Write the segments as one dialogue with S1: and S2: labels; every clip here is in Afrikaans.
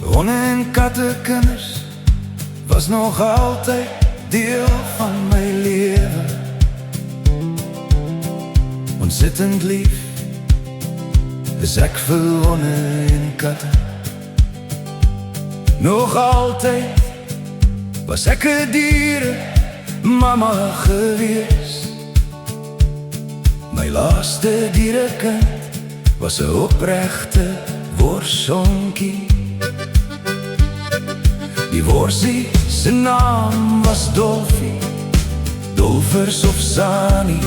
S1: Honde en katte kinders was nog altyd deel van my lewe. Ontsettend lief is ek vir honde en katte. Nog altyd was ek 'n diere mama gewees. My laaste dierekind was 'n opregte worsonkie. Die worsie se naam was Dolfie. Dolfers of Sani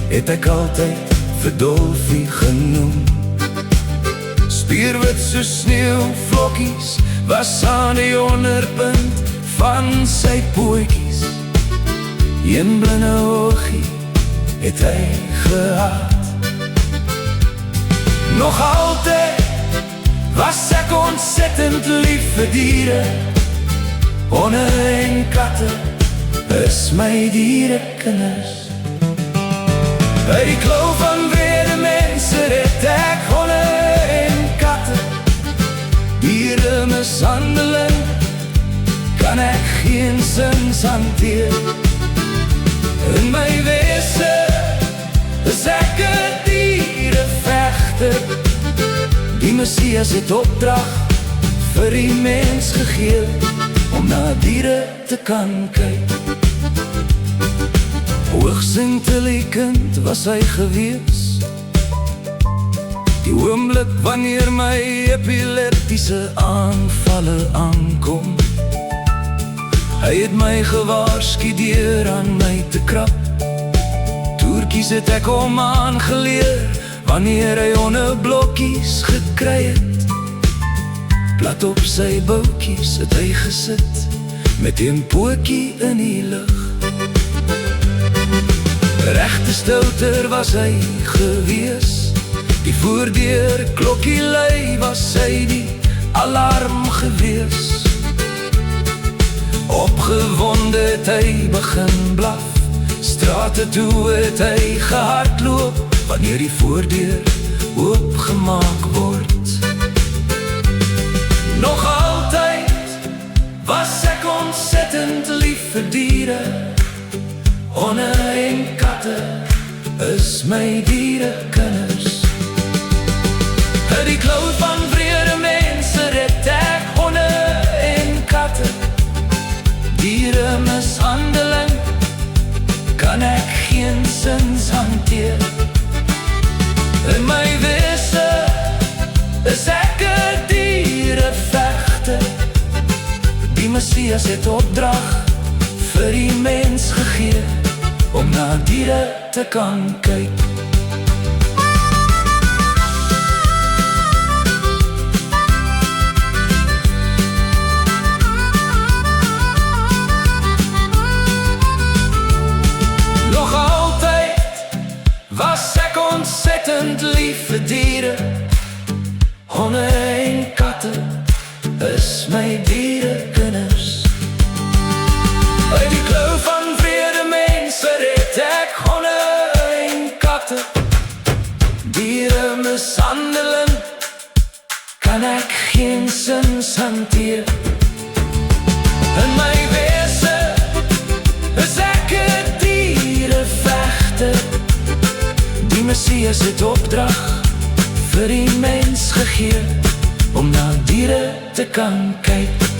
S1: het ek altyd vir Dolfie genoem. Spierwit so sneeuwvlokkies was aan die onderpunt van sy pootjies. Een blinde oogie het hy gehad. Nog altyd was ek ontsettend lief vir diere. Honde en katte is my dierekinders. Uit die klou van wrede mense red ek honde en katte. Dieremishandeling kan ek geensins hanteer. In my wese is ek 'n dierevegter. Die Messias het opdrag vir die mens gegee om na diere te kan kyk. Hoogs intelligent was hy gewees. Die oomblik wanneer my epileptiese aanvalle aankom. Hy het my gewaarsku deur aan my te krap. Toertjies het ek hom aangeleer wanneer hy hondeblokkies gekry het. Plat op sy boutjies het hy gesit met een pootjie in die lug. Regte stouter was hy gewees. Die voordeur klokkie lui was hy die alarm gewees. Opgewonde het hy begin blaf. Strate toe het hy gehardloop wanneer die voordeur oopgemaak word. Nog altyd was ek ontsettend lief vir diere. Honde en katte is my dierekinders. Uit die klou van wrede mense red ek honde en katte. Dieremishandeling kan ek geensins hanteer. In my wese is ek 'n dierevegter. Die Messias het opdrag vir die mens gegee om na diere te kan kyk. Nog altyd was ek ontsettend lief vir diere. Honde en katte is my dierekinders. Uit die klou van wrede mense red ek honde en katte. Dieremishandeling kan ek geensins hanteer. In my wese is ek 'n dierevegter. Die Messias het opdrag vir die mens gegee om na diere te kan kyk.